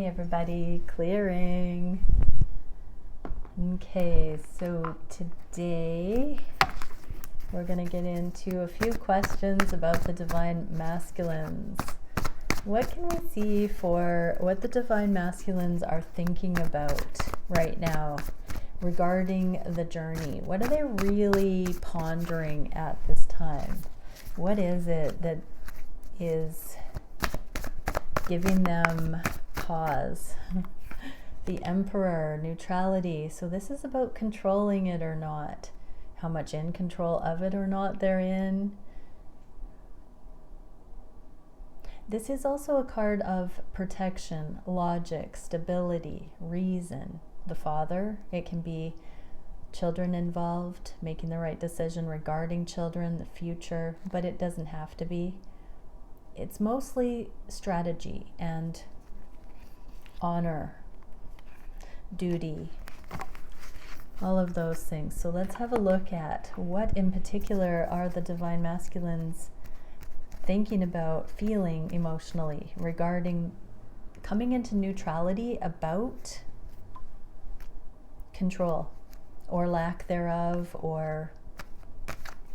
Hey everybody, clearing. Okay, so today we're going to get into a few questions about the Divine Masculines. What can we see for what the Divine Masculines are thinking about right now regarding the journey? What are they really pondering at this time? What is it that is giving them pause? The Emperor, neutrality. So this is about controlling it or not, how much in control of it or not they're in. This is also a card of protection, logic, stability, reason. The Father, it can be children involved, making the right decision regarding children, the future, but it doesn't have to be. It's mostly strategy and honor, duty, all of those things. So let's have a look at what in particular are the Divine Masculines thinking about, feeling emotionally regarding coming into neutrality about control or lack thereof, or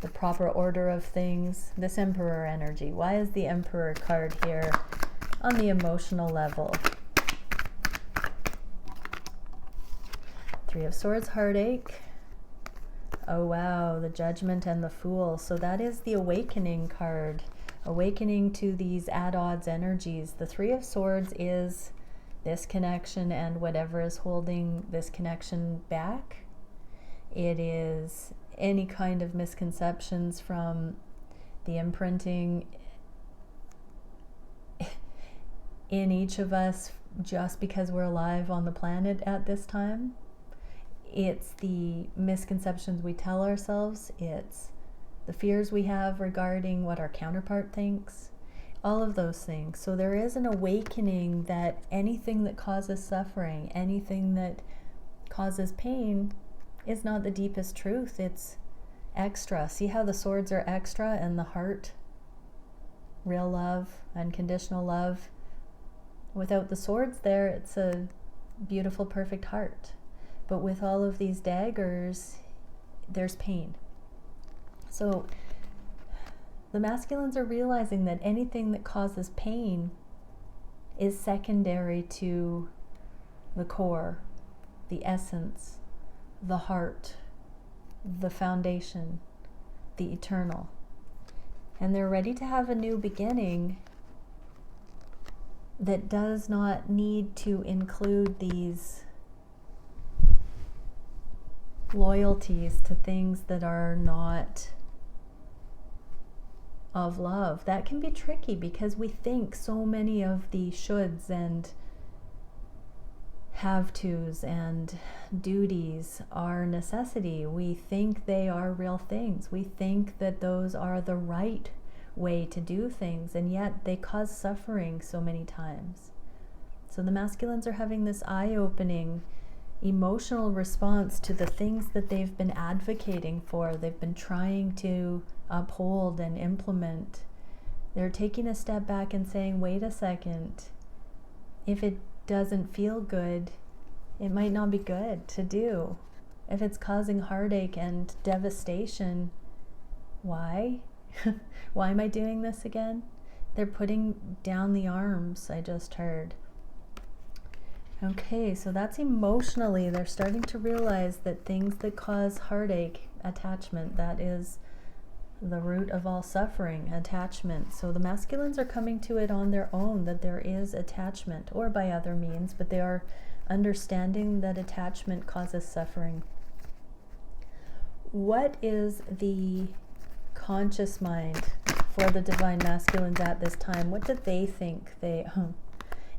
the proper order of things. This Emperor energy. Why is the Emperor card here on the emotional level? Three of Swords, heartache. Oh wow, the Judgment and the Fool. So that is the awakening card. Awakening to these at odds energies. The Three of Swords is this connection and whatever is holding this connection back. It is any kind of misconceptions from the imprinting in each of us just because we're alive on the planet at this time. It's the misconceptions we tell ourselves. It's the fears we have regarding what our counterpart thinks. All of those things. So there is an awakening that anything that causes suffering, anything that causes pain is not the deepest truth. It's extra. See how the swords are extra and the heart, real love, unconditional love. Without the swords there, it's a beautiful, perfect heart. But with all of these daggers, there's pain. So the masculines are realizing that anything that causes pain is secondary to the core, the essence, the heart, the foundation, the eternal. And they're ready to have a new beginning that does not need to include these loyalties to things that are not of love. That can be tricky because we think so many of the shoulds and have tos and duties are necessity. We think they are real things. We think that those are the right way to do things, and yet they cause suffering so many times. So the masculines are having this eye-opening emotional response to the things that they've been advocating for, they've been trying to uphold and implement. They're taking a step back and saying, wait a second, if it doesn't feel good, it might not be good to do. If it's causing heartache and devastation, why? Why am I doing this again? They're putting down the arms, I just heard. Okay, so that's emotionally. They're starting to realize that things that cause heartache, attachment, that is the root of all suffering, attachment. So the masculines are coming to it on their own, that there is attachment, or by other means, but they are understanding that attachment causes suffering. What is the conscious mind for the Divine Masculines at this time? What do they think?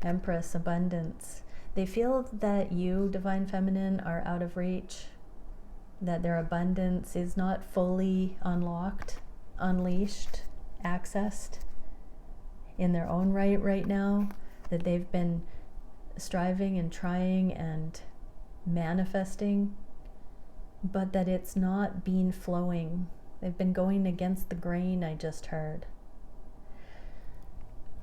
Empress, abundance. They feel that you, Divine Feminine, are out of reach, that their abundance is not fully unlocked, unleashed, accessed in their own right now, that they've been striving and trying and manifesting, but that it's not been flowing. They've been going against the grain, I just heard.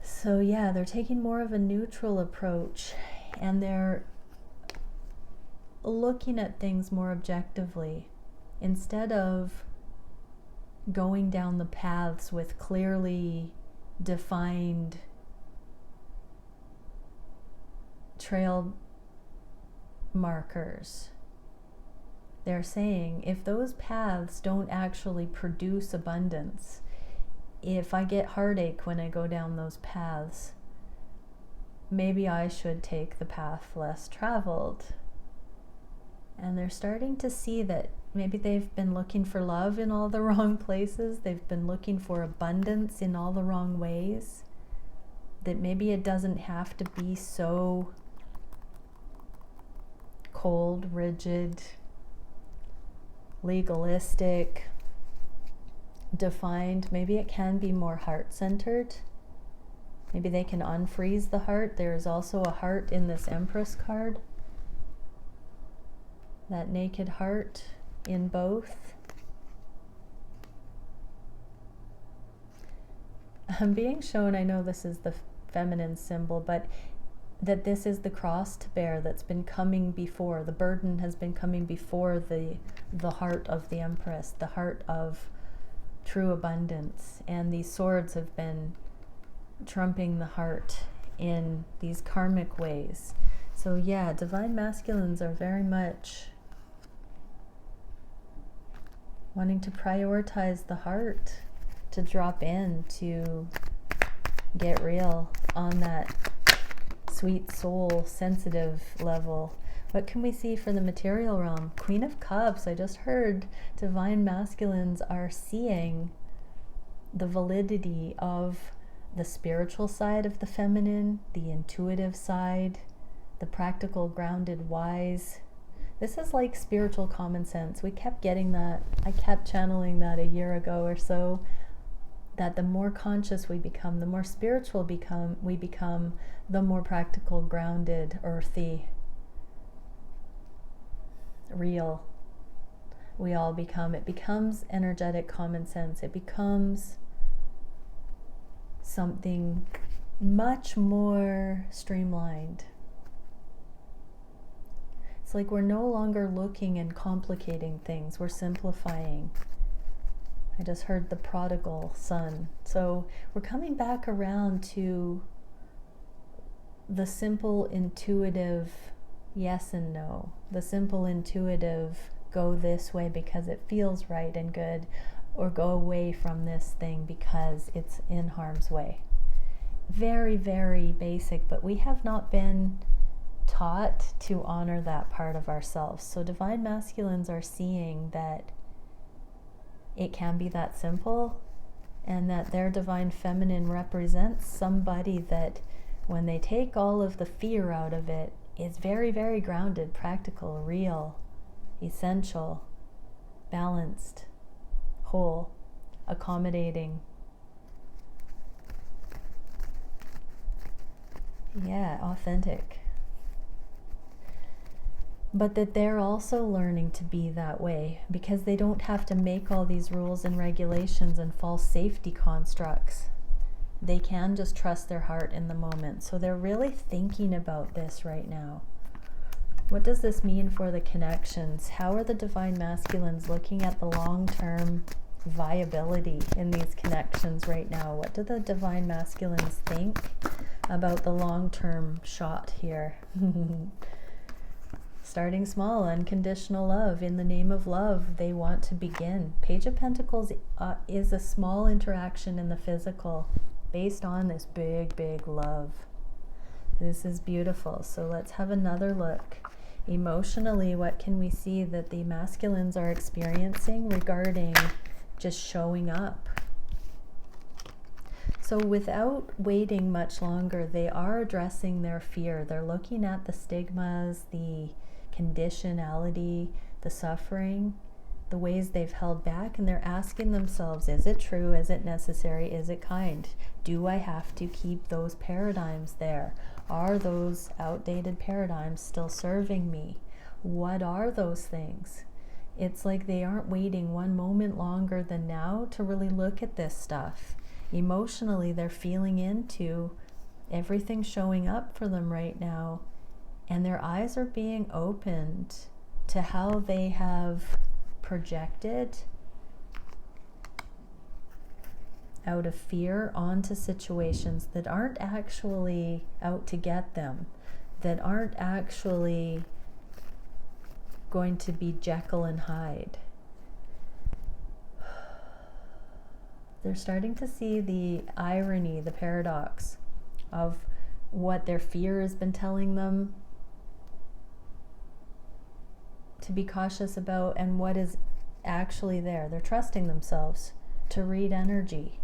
So yeah, they're taking more of a neutral approach and they're looking at things more objectively instead of going down the paths with clearly defined trail markers. They're saying, if those paths don't actually produce abundance, if I get heartache when I go down those paths, maybe I should take the path less traveled. And they're starting to see that maybe they've been looking for love in all the wrong places. They've been looking for abundance in all the wrong ways. That maybe it doesn't have to be so cold, rigid, legalistic, defined. Maybe it can be more heart-centered. Maybe they can unfreeze the heart. There is also a heart in this Empress card. That naked heart in both. I'm being shown, I know this is the feminine symbol, but that this is the cross to bear that's been coming before. The burden has been coming before the heart of the Empress, the heart of true abundance. And these swords have been trumping the heart in these karmic ways. So yeah, divine masculines are very much wanting to prioritize the heart, to drop in, to get real on that sweet soul, sensitive level. What can we see for the material realm? Queen of Cups. I just heard divine masculines are seeing the validity of the spiritual side of the feminine, the intuitive side, the practical, grounded, wise. This is like spiritual common sense. We kept getting that. I kept channeling that a year ago or so, that the more conscious we become, the more spiritual we become, the more practical, grounded, earthy, real we all become. It becomes energetic common sense. It becomes something much more streamlined. It's like we're no longer looking and complicating things. We're simplifying. I just heard the prodigal son. So we're coming back around to the simple, intuitive yes and no. The simple, intuitive go this way because it feels right and good, or go away from this thing because it's in harm's way. Very, very basic, but we have not been taught to honor that part of ourselves. So divine masculines are seeing that it can be that simple, and that their divine feminine represents somebody that, when they take all of the fear out of it, is very, very grounded, practical, real, essential, balanced, whole, accommodating. Yeah, authentic. But that they're also learning to be that way, because they don't have to make all these rules and regulations and false safety constructs. They can just trust their heart in the moment. So they're really thinking about this right now. What does this mean for the connections? How are the divine masculines looking at the long-term viability in these connections right now? What do the divine masculines think about the long-term shot here? Starting small, unconditional love. In the name of love, they want to begin. Page of Pentacles is a small interaction in the physical based on this big, big love. This is beautiful. So let's have another look. Emotionally, what can we see that the masculines are experiencing regarding just showing up? So without waiting much longer, they are addressing their fear. They're looking at the stigmas, the conditionality, the suffering, the ways they've held back, and they're asking themselves, is it true? Is it necessary? Is it kind? Do I have to keep those paradigms there? Are those outdated paradigms still serving me? What are those things? It's like they aren't waiting one moment longer than now to really look at this stuff. Emotionally, they're feeling into everything showing up for them right now And their eyes are being opened to how they have projected out of fear onto situations that aren't actually out to get them, that aren't actually going to be Jekyll and Hyde. They're starting to see the irony, the paradox of what their fear has been telling them to be cautious about and what is actually there. They're trusting themselves to read energy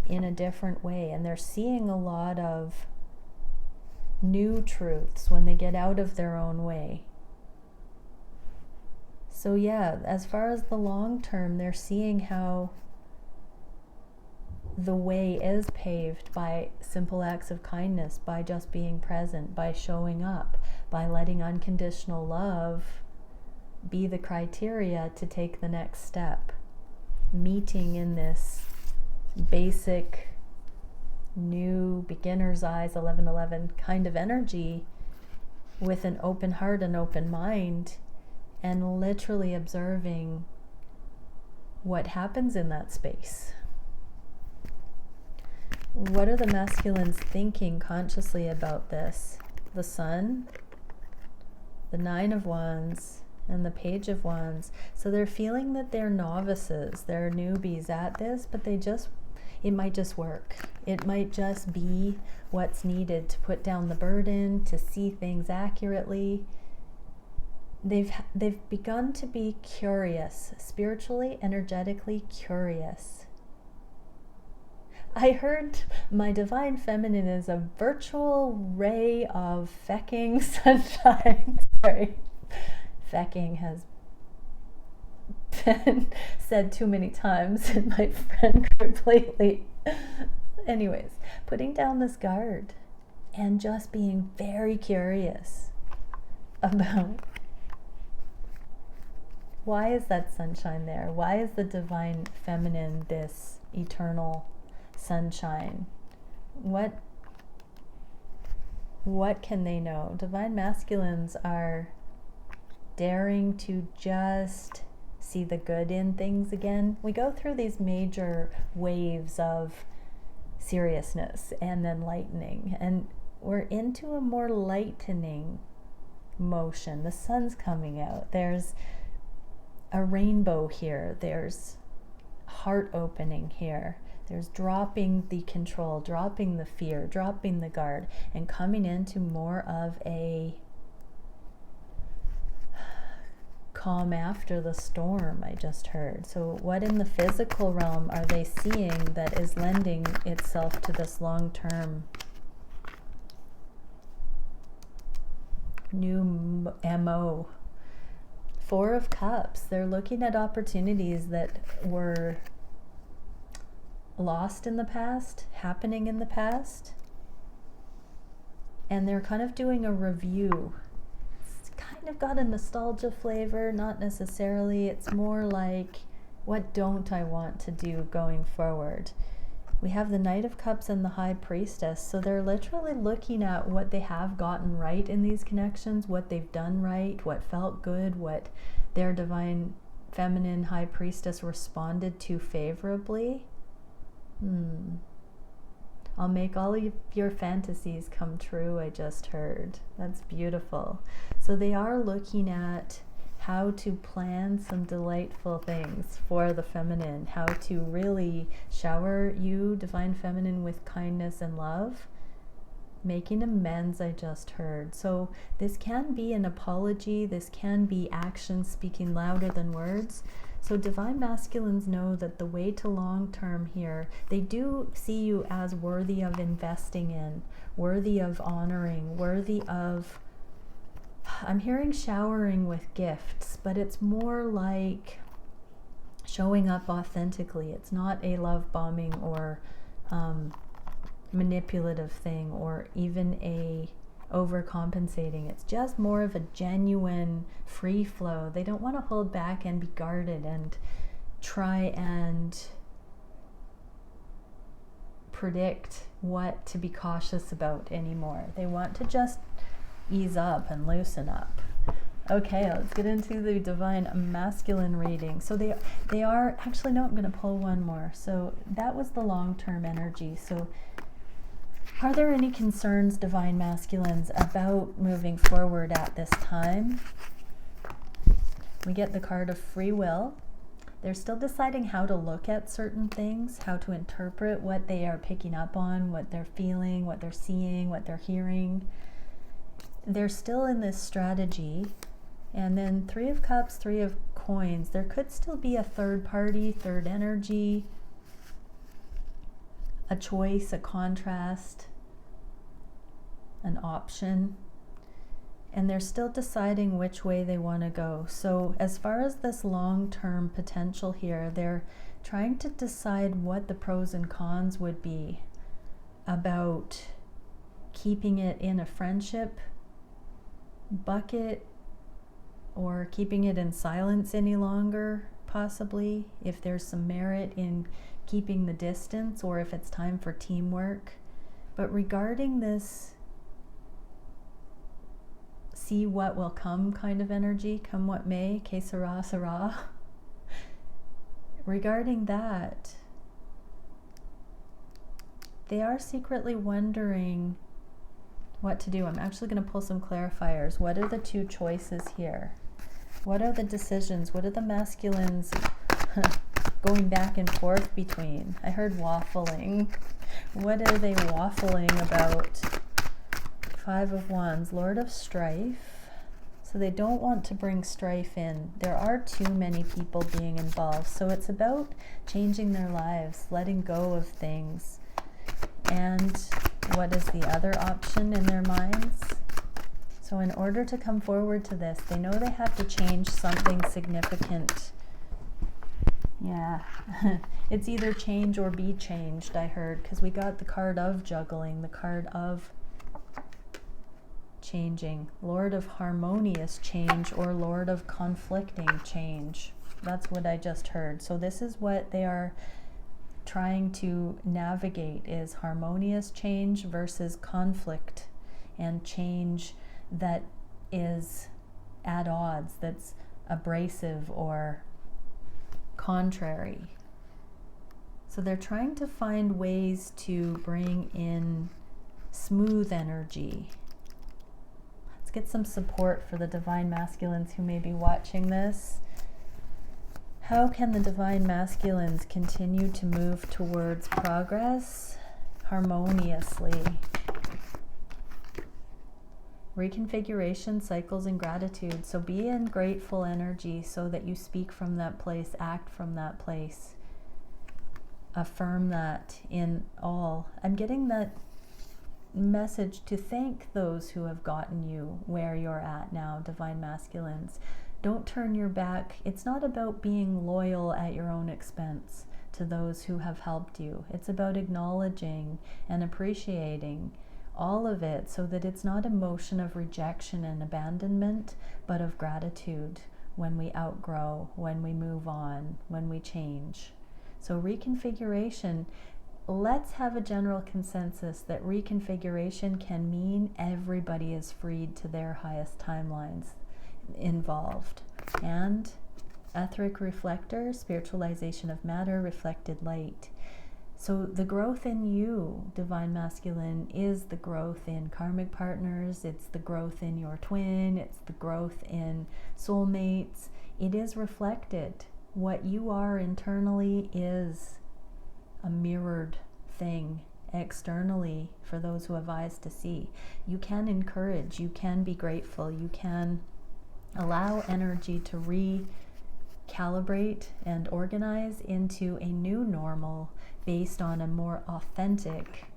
in a different way, and they're seeing a lot of new truths when they get out of their own way. So yeah, as far as the long term, they're seeing how the way is paved by simple acts of kindness, by just being present, by showing up, by letting unconditional love be the criteria to take the next step. Meeting in this basic new beginner's eyes 1111 kind of energy with an open heart and open mind, and literally observing what happens in that space. What are the masculines thinking consciously about this? The Sun, the Nine of Wands, and the Page of Wands. So they're feeling that they're novices, they're newbies at this, but it might just work. It might just be what's needed to put down the burden, to see things accurately. They've begun to be curious, spiritually, energetically curious. I heard my divine feminine is a virtual ray of fecking sunshine. Sorry. Fecking has been said too many times in my friend group lately. Anyways, putting down this guard and just being very curious about why is that sunshine there? Why is the divine feminine this eternal sunshine? What can they know? Divine masculines are daring to just see the good in things again. We go through these major waves of seriousness and then lightening, and we're into a more lightening motion. The sun's coming out. There's a rainbow here. There's heart opening here. There's dropping the control, dropping the fear, dropping the guard, and coming into more of a calm after the storm, I just heard. So what in the physical realm are they seeing that is lending itself to this long-term new MO? Four of Cups. They're looking at opportunities that were lost in the past, happening in the past, and they're kind of doing a review. It's kind of got a nostalgia flavor, not necessarily. It's more like, what don't I want to do going forward? We have the Knight of Cups and the High Priestess, so they're literally looking at what they have gotten right in these connections, what they've done right, what felt good, what their divine feminine High Priestess responded to favorably. I'll make all of your fantasies come true, I just heard. That's beautiful. So they are looking at how to plan some delightful things for the feminine, how to really shower you, divine feminine, with kindness and love, making amends, I just heard. So this can be an apology, this can be action speaking louder than words. So divine masculines know that the way to long term here, they do see you as worthy of investing in, worthy of honoring, worthy of, I'm hearing showering with gifts, but it's more like showing up authentically. It's not a love bombing or manipulative thing, or even a overcompensating. It's just more of a genuine free flow. They don't want to hold back and be guarded and try and predict what to be cautious about anymore. They want to just ease up and loosen up. Okay, let's get into the divine masculine reading. So they are, actually no, I'm going to pull one more. So that was the long-term energy. So are there any concerns, divine masculines, about moving forward at this time? We get the card of free will. They're still deciding how to look at certain things, how to interpret what they are picking up on, what they're feeling, what they're seeing, what they're hearing. They're still in this strategy. And then Three of Cups, Three of Coins. There could still be a third party, third energy, a choice, a contrast, an option. And they're still deciding which way they want to go. So as far as this long-term potential here, they're trying to decide what the pros and cons would be about keeping it in a friendship bucket or keeping it in silence any longer, possibly, if there's some merit in keeping the distance or if it's time for teamwork. But regarding this see what will come kind of energy, come what may, que sera, sera. Regarding that, they are secretly wondering what to do. I'm actually going to pull some clarifiers. What are the two choices here? What are the decisions? What are the masculines going back and forth between? I heard waffling. What are they waffling about? Five of Wands, Lord of Strife. So they don't want to bring strife in. There are too many people being involved. So it's about changing their lives, letting go of things. And what is the other option in their minds? So in order to come forward to this, they know they have to change something significant. Yeah, it's either change or be changed, I heard, because we got the card of juggling, the card of changing, Lord of harmonious change or Lord of conflicting change. That's what I just heard. So this is what they are trying to navigate, is harmonious change versus conflict and change that is at odds, that's abrasive or contrary. So they're trying to find ways to bring in smooth energy. Let's get some support for the divine masculines who may be watching this. How can the divine masculines continue to move towards progress harmoniously? Reconfiguration, cycles, and gratitude. So be in grateful energy so that you speak from that place, act from that place. Affirm that in all. I'm getting that message to thank those who have gotten you where you're at now, divine masculines. Don't turn your back. It's not about being loyal at your own expense to those who have helped you. It's about acknowledging and appreciating all of it so that it's not emotion of rejection and abandonment, but of gratitude when we outgrow, when we move on, when we change. So reconfiguration, let's have a general consensus that reconfiguration can mean everybody is freed to their highest timelines involved. And etheric reflector, spiritualization of matter, reflected light. So the growth in you, divine masculine, is the growth in karmic partners, it's the growth in your twin, it's the growth in soulmates. It is reflected. What you are internally is a mirrored thing externally for those who have eyes to see. You can encourage, you can be grateful, you can allow energy to recalibrate and organize into a new normal based on a more authentic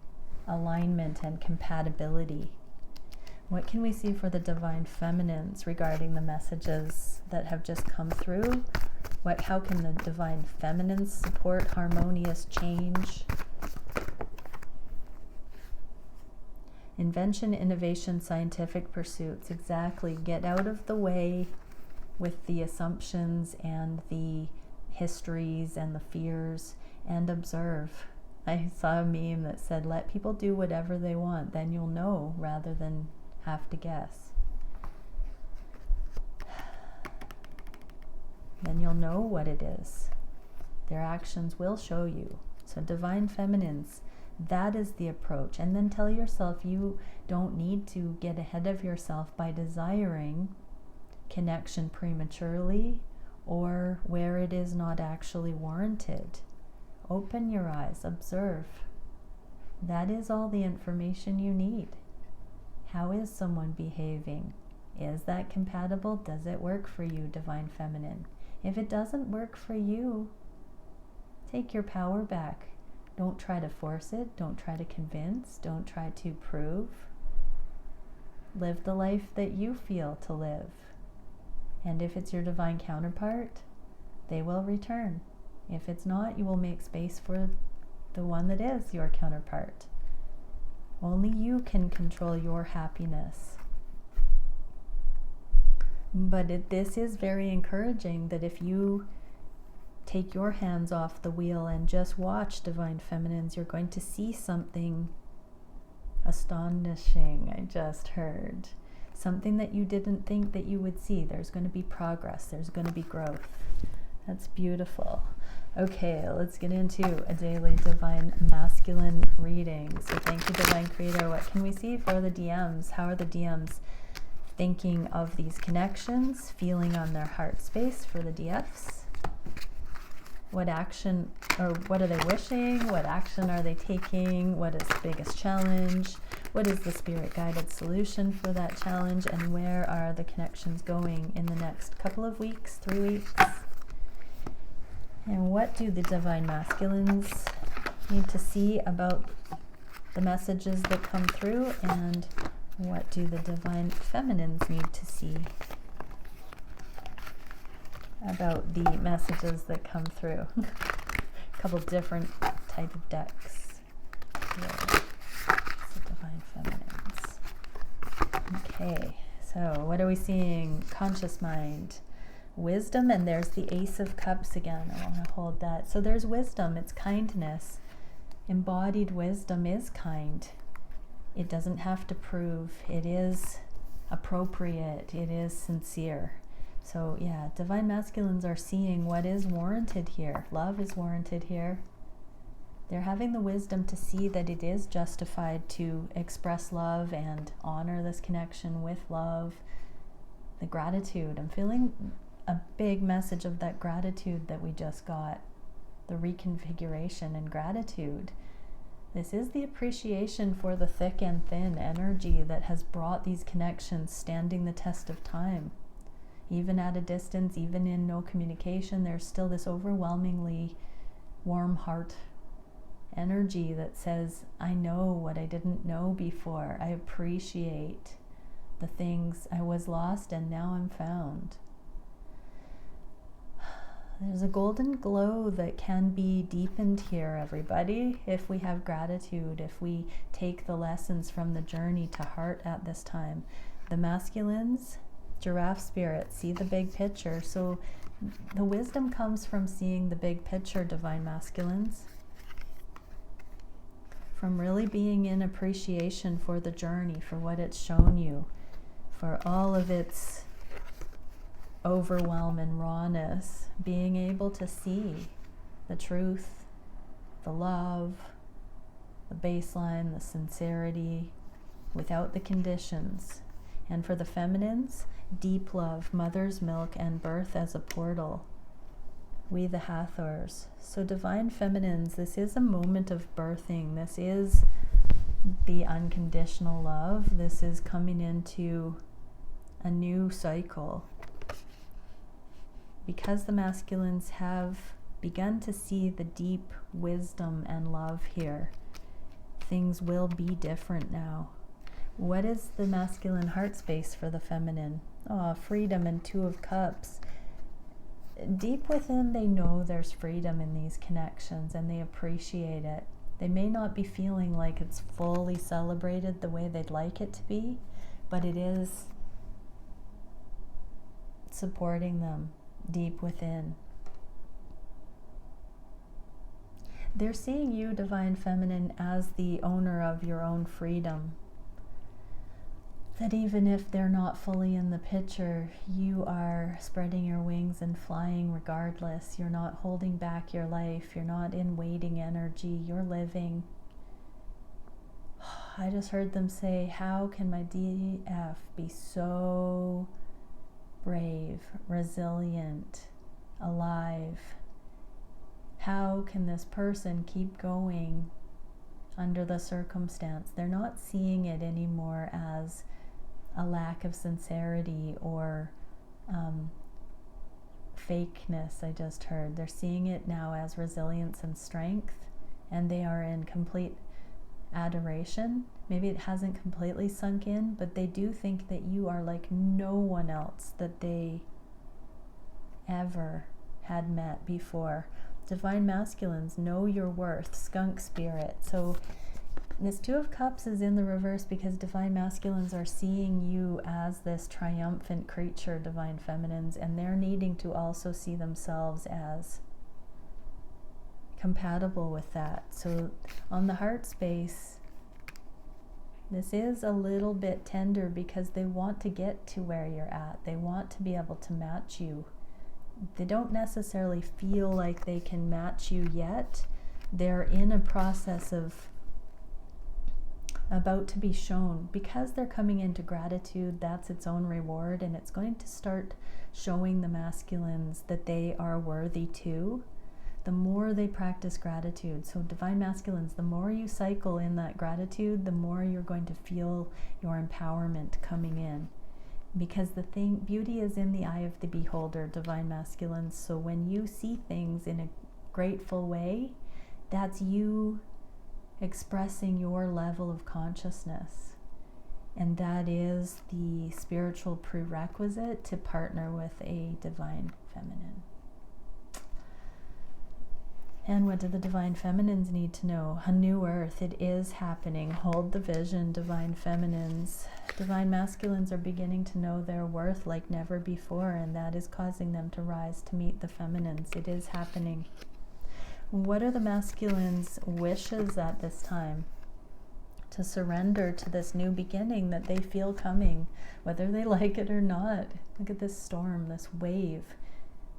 alignment and compatibility. What can we see for the divine feminines regarding the messages that have just come through? How can the divine feminines support harmonious change? Invention, innovation, scientific pursuits. Exactly. Get out of the way with the assumptions and the histories and the fears and observe. I saw a meme that said, let people do whatever they want, then you'll know, rather than have to guess. Then you'll know what it is. Their actions will show you. So divine feminines, that is the approach. And then tell yourself you don't need to get ahead of yourself by desiring connection prematurely or where it is not actually warranted. Open your eyes, observe. That is all the information you need. How is someone behaving? Is that compatible? Does it work for you, divine feminine? If it doesn't work for you, take your power back. Don't try to force it. Don't try to convince. Don't try to prove. Live the life that you feel to live. And if it's your divine counterpart, they will return. If it's not, you will make space for the one that is your counterpart. Only you can control your happiness. But this is very encouraging that if you take your hands off the wheel and just watch divine feminines, you're going to see something astonishing. I just heard something that you didn't think that you would see. There's going to be progress. There's going to be growth. That's beautiful. Okay, let's get into a daily divine masculine reading. So thank you, divine creator. What can we see for the DMs? How are the DMs thinking of these connections, feeling on their heart space for the DFs? What action, or what are they wishing? What action are they taking? What is the biggest challenge? What is the spirit guided solution for that challenge? And where are the connections going in the next couple of weeks, 3 weeks? And what do the divine masculines need to see about the messages that come through? And what do the divine feminines need to see about the messages that come through? A couple different type of decks here. So divine feminines. Okay, so what are we seeing? Conscious mind, wisdom, and there's the Ace of Cups again. I want to hold that. So there's wisdom, it's kindness. Embodied wisdom is kind. It doesn't have to prove. It is appropriate. It is sincere. So yeah, divine masculines are seeing what is warranted here. Love is warranted here. They're having the wisdom to see that it is justified to express love and honor this connection with love. The gratitude. I'm feeling a big message of that gratitude that we just got. The reconfiguration and gratitude. This is the appreciation for the thick and thin energy that has brought these connections standing the test of time. Even at a distance, even in no communication, there's still this overwhelmingly warm heart energy that says, I know what I didn't know before. I appreciate the things I was lost and now I'm found. There's a golden glow that can be deepened here, everybody, if we have gratitude, if we take the lessons from the journey to heart at this time. The masculines, giraffe spirit, see the big picture. So the wisdom comes from seeing the big picture, divine masculines. From really being in appreciation for the journey, for what it's shown you, for all of its overwhelm and rawness, being able to see the truth, the love, the baseline, the sincerity, without the conditions. And for the feminines, deep love, mother's milk, and birth as a portal. We the Hathors. So divine feminines, this is a moment of birthing. This is the unconditional love. This is coming into a new cycle. Because the masculines have begun to see the deep wisdom and love here, things will be different now. What is the masculine heart space for the feminine? Oh, freedom and Two of Cups. Deep within, they know there's freedom in these connections and they appreciate it. They may not be feeling like it's fully celebrated the way they'd like it to be, but it is supporting them deep within. They're seeing you, divine feminine, as the owner of your own freedom. that even if they're not fully in the picture, you are spreading your wings and flying regardless. You're not holding back your life. You're not in waiting energy. You're living. I just heard them say, how can my DF be so brave, resilient, alive? How can this person keep going under the circumstance? They're not seeing it anymore as a lack of sincerity or fakeness. I just heard they're seeing it now as resilience and strength, and they are in complete adoration. Maybe it hasn't completely sunk in, but they do think that you are like no one else that they ever had met before. Divine masculines, know your worth, skunk spirit. So this Two of Cups is in the reverse because divine masculines are seeing you as this triumphant creature, divine feminines, and they're needing to also see themselves as compatible with that. So on the heart space, this is a little bit tender because they want to get to where you're at. They want to be able to match you. They don't necessarily feel like they can match you yet. They're in a process of about to be shown. Because they're coming into gratitude, that's its own reward, and it's going to start showing the masculines that they are worthy too. The more they practice gratitude. So divine masculines, the more you cycle in that gratitude, the more you're going to feel your empowerment coming in. Because beauty is in the eye of the beholder, divine masculines. So when you see things in a grateful way, that's you expressing your level of consciousness. And that is the spiritual prerequisite to partner with a divine feminine. And what do the divine feminines need to know? A new earth, it is happening. Hold the vision, divine feminines. Divine masculines are beginning to know their worth like never before, and that is causing them to rise to meet the feminines. It is happening. What are the masculines' wishes at this time? To surrender to this new beginning that they feel coming, whether they like it or not. Look at this storm, this wave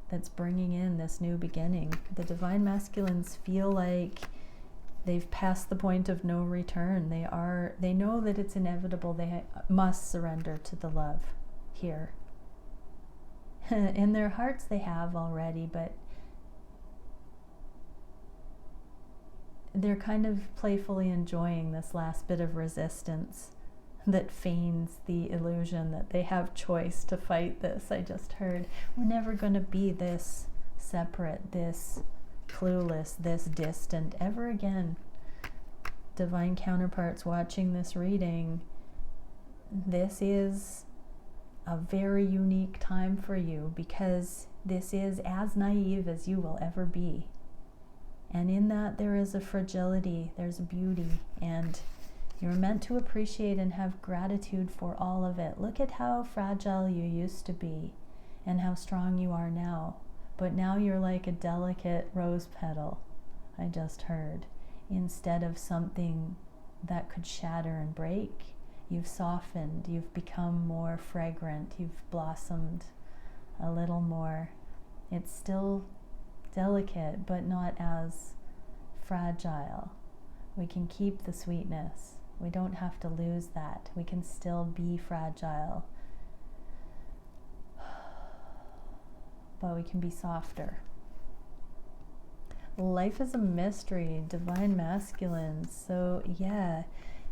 that's bringing in this new beginning. The divine masculines feel like they've passed the point of no return. They know that it's inevitable. They must surrender to the love here. In their hearts they have already, but they're kind of playfully enjoying this last bit of resistance that feigns the illusion that they have choice to fight this. I just heard, we're never going to be this separate, this clueless, this distant ever again. Divine counterparts watching this reading, this is a very unique time for you because this is as naive as you will ever be. And in that there is a fragility, there's a beauty, and you're meant to appreciate and have gratitude for all of it. Look at how fragile you used to be and how strong you are now. But now you're like a delicate rose petal, I just heard. Instead of something that could shatter and break, you've softened, you've become more fragrant, you've blossomed a little more. It's still delicate, but not as fragile. We can keep the sweetness. We don't have to lose that. We can still be fragile, but we can be softer. Life is a mystery, divine masculines. So yeah,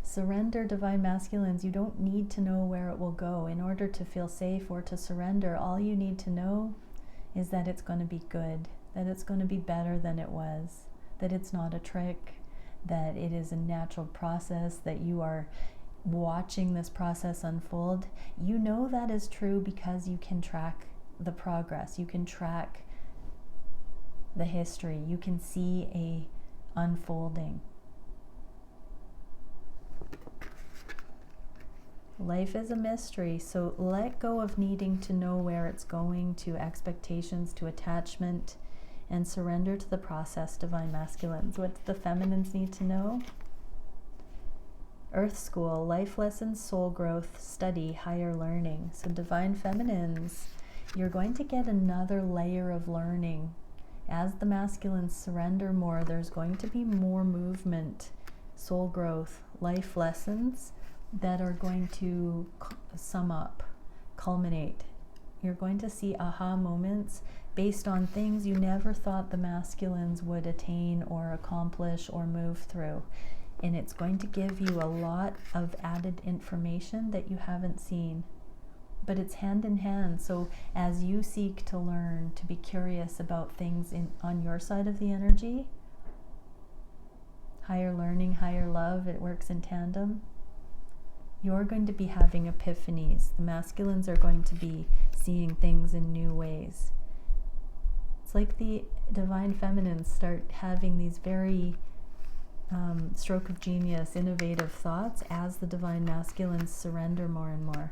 surrender, divine masculines. You don't need to know where it will go in order to feel safe or to surrender. All you need to know is that it's going to be good, that it's going to be better than it was, that it's not a trick, that it is a natural process, that you are watching this process unfold. You know that is true because you can track the progress, you can track the history, you can see a unfolding. Life is a mystery, so let go of needing to know where it's going, to expectations, to attachment, and surrender to the process, divine masculines. What do the feminines need to know? Earth School, life lessons, soul growth, study, higher learning. So divine feminines, you're going to get another layer of learning. As the masculines surrender more, there's going to be more movement, soul growth, life lessons that are going to sum up, culminate. You're going to see aha moments based on things you never thought the masculines would attain or accomplish or move through. And it's going to give you a lot of added information that you haven't seen. But it's hand in hand. So as you seek to learn, to be curious about things on your side of the energy, higher learning, higher love, it works in tandem. You're going to be having epiphanies. The masculines are going to be seeing things in new ways. It's like the divine feminines start having these very stroke of genius, innovative thoughts as the divine masculines surrender more and more.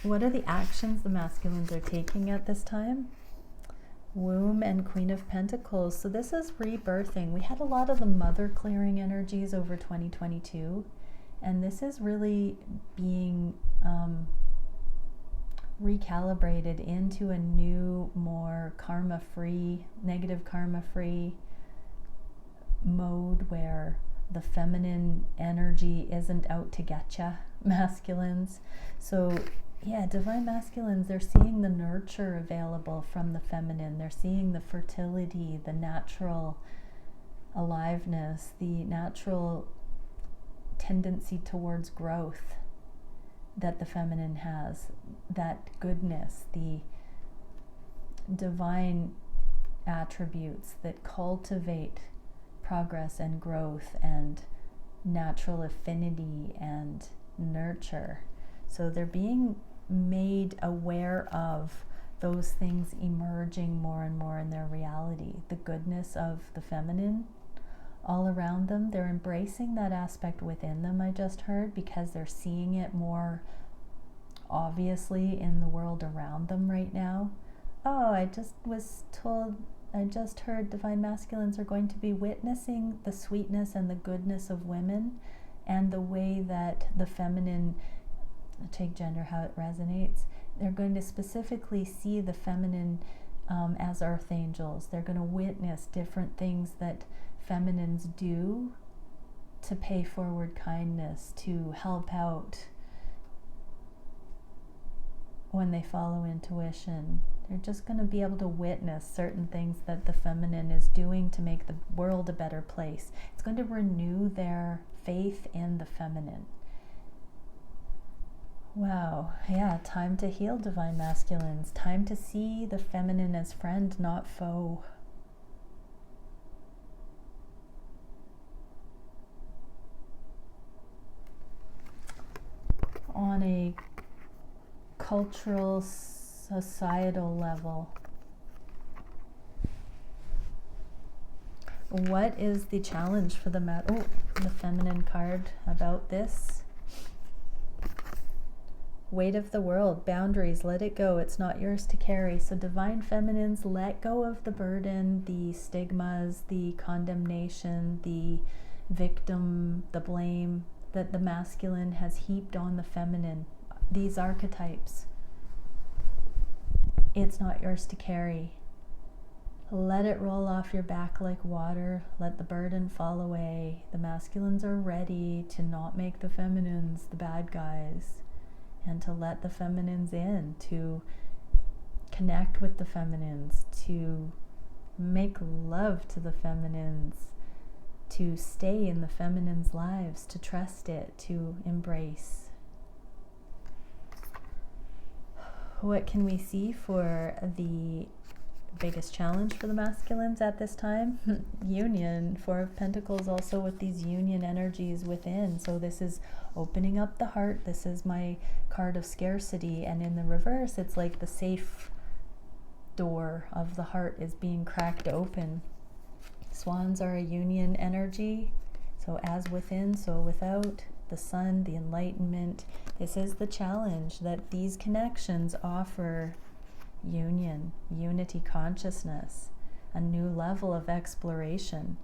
What are the actions the masculines are taking at this time? Womb and Queen of Pentacles. So this is rebirthing. We had a lot of the mother clearing energies over 2022, and this is really being recalibrated into a new, more karma-free, negative karma-free mode where the feminine energy isn't out to get ya, masculines. So yeah, divine masculines, they're seeing the nurture available from the feminine. They're seeing the fertility, the natural aliveness, the natural tendency towards growth that the feminine has, that goodness, the divine attributes that cultivate progress and growth and natural affinity and nurture. So they're being made aware of those things emerging more and more in their reality. The goodness of the feminine all around them, they're embracing that aspect within them, I just heard, because they're seeing it more obviously in the world around them right now. Oh, I just heard divine masculines are going to be witnessing the sweetness and the goodness of women and the way that the feminine, take gender how it resonates, they're going to specifically see the feminine as earth angels. They're going to witness different things that feminines do to pay forward kindness, to help out when they follow intuition. They're just going to be able to witness certain things that the feminine is doing to make the world a better place. It's going to renew their faith in the feminine. Wow, yeah, time to heal, divine masculines. Time to see the feminine as friend, not foe. On a cultural, societal level, what is the challenge for the the feminine card about this? Weight of the world, boundaries, let it go. It's not yours to carry. So divine feminines, let go of the burden, the stigmas, the condemnation, the victim, the blame that the masculine has heaped on the feminine. These archetypes. It's not yours to carry. Let it roll off your back like water. Let the burden fall away. The masculines are ready to not make the feminines the bad guys, and to let the feminines in, to connect with the feminines, to make love to the feminines, to stay in the feminines' lives, to trust it, to embrace. What can we see for the biggest challenge for the masculines at this time? Union. Four of Pentacles also with these union energies within. So this is opening up the heart. This is my card of scarcity. And in the reverse, it's like the safe door of the heart is being cracked open. Swans are a union energy. So as within, so without. The sun, the enlightenment. This is the challenge, that these connections offer union, unity consciousness, a new level of exploration.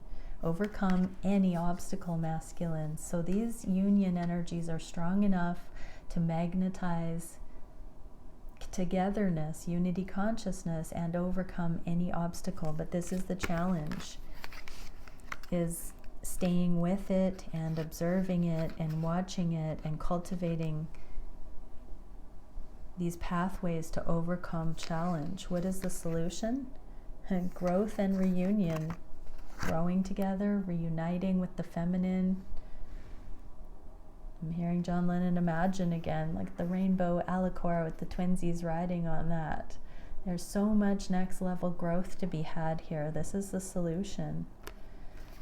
Overcome any obstacle, masculine. So these union energies are strong enough to magnetize togetherness, unity consciousness, and overcome any obstacle. But this is the challenge, is staying with it and observing it and watching it and cultivating these pathways to overcome challenge. What is the solution? Growth and reunion. Growing together, reuniting with the feminine. I'm hearing John Lennon Imagine again, like the rainbow alicorn with the twinsies riding on that. There's so much next level growth to be had here. This is the solution.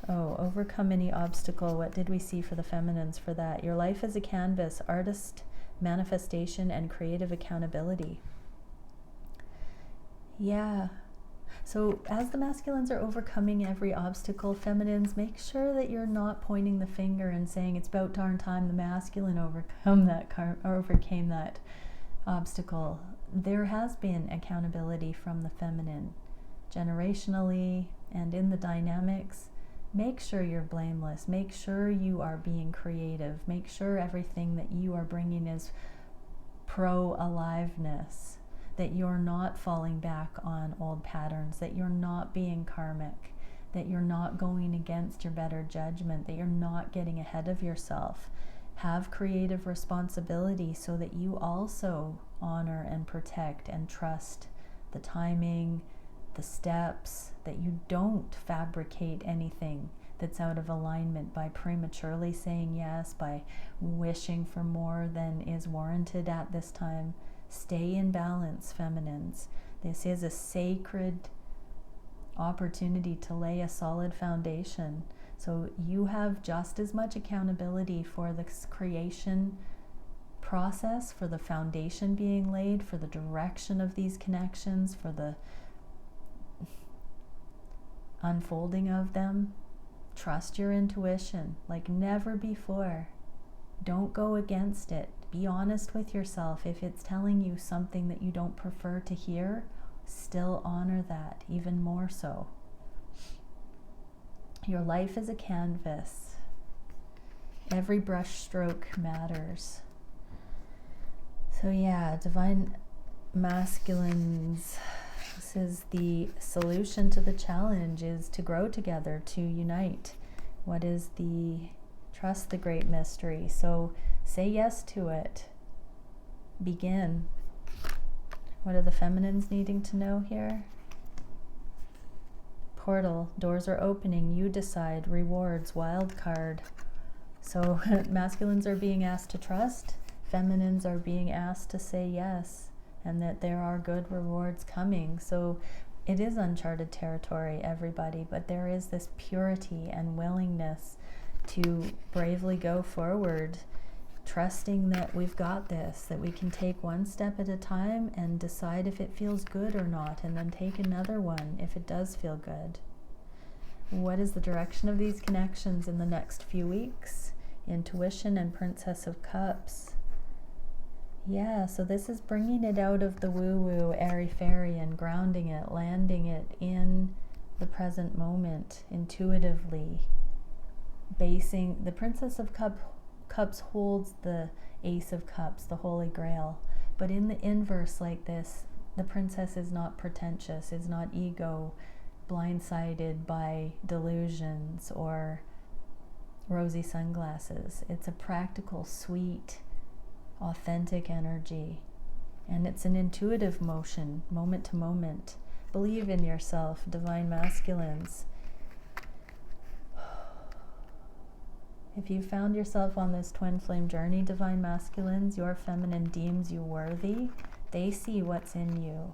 Oh, overcome any obstacle. What did we see for the feminines for that? Your life is a canvas, artist, manifestation, and creative accountability. Yeah. So as the masculines are overcoming every obstacle, feminines, make sure that you're not pointing the finger and saying it's about darn time the masculine overcame that obstacle. There has been accountability from the feminine, generationally and in the dynamics. Make sure you're blameless. Make sure you are being creative. Make sure everything that you are bringing is pro-aliveness, that you're not falling back on old patterns, that you're not being karmic, that you're not going against your better judgment, that you're not getting ahead of yourself. Have creative responsibility so that you also honor and protect and trust the timing, the steps, that you don't fabricate anything that's out of alignment by prematurely saying yes, by wishing for more than is warranted at this time. Stay in balance, feminines. This is a sacred opportunity to lay a solid foundation. So you have just as much accountability for the creation process, for the foundation being laid, for the direction of these connections, for the unfolding of them. Trust your intuition like never before. Don't go against it. Be honest with yourself. If it's telling you something that you don't prefer to hear, still honor that, even more so. Your life is a canvas. Every brush stroke matters. So yeah, divine masculines, this is the solution to the challenge, is to grow together, to unite. What is the trust the great mystery? So say yes to it. Begin. What are the feminines needing to know here? Portal, doors are opening, you decide, rewards, wild card. So masculines are being asked to trust, feminines are being asked to say yes, and that there are good rewards coming. So it is uncharted territory, everybody, but there is this purity and willingness to bravely go forward, trusting that we've got this, that we can take one step at a time and decide if it feels good or not, and then take another one if it does feel good. What is the direction of these connections in the next few weeks? Intuition and Princess of Cups. Yeah, so this is bringing it out of the woo-woo, airy-fairy, and grounding it, landing it in the present moment, intuitively. Basing, the Princess of Cups holds the Ace of Cups, the Holy Grail. But in the inverse like this, the princess is not pretentious, is not ego, blindsided by delusions or rosy sunglasses. It's a practical, sweet, authentic energy. And it's an intuitive motion, moment to moment. Believe in yourself, divine masculines. If you found yourself on this twin flame journey, divine masculines, your feminine deems you worthy. They see what's in you.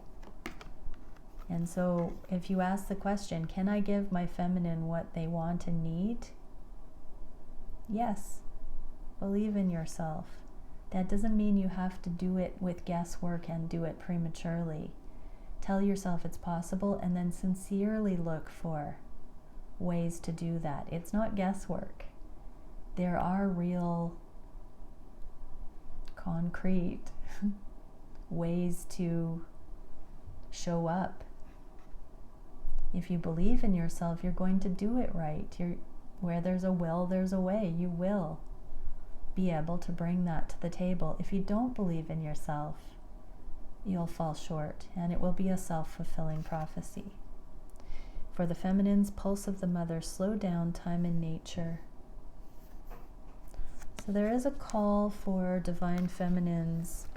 And so if you ask the question, can I give my feminine what they want and need? Yes. Believe in yourself. That doesn't mean you have to do it with guesswork and do it prematurely. Tell yourself it's possible, and then sincerely look for ways to do that. It's not guesswork. There are real, concrete ways to show up If you believe in yourself, you're going to do it right. Where there's a will, there's a way. You will be able to bring that to the table. If you don't believe in yourself, you'll fall short, and it will be a self-fulfilling prophecy. For the feminines, pulse of the mother, slow down time in nature. So there is a call for divine feminines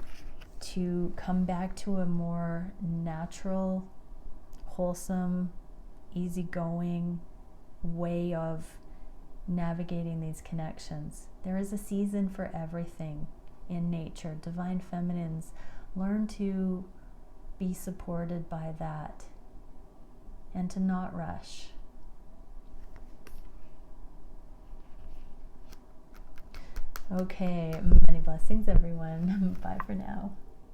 to come back to a more natural, wholesome, easygoing way of navigating these connections. There is a season for everything in nature. Divine feminines, learn to be supported by that and to not rush. Okay, many blessings, everyone. Bye for now.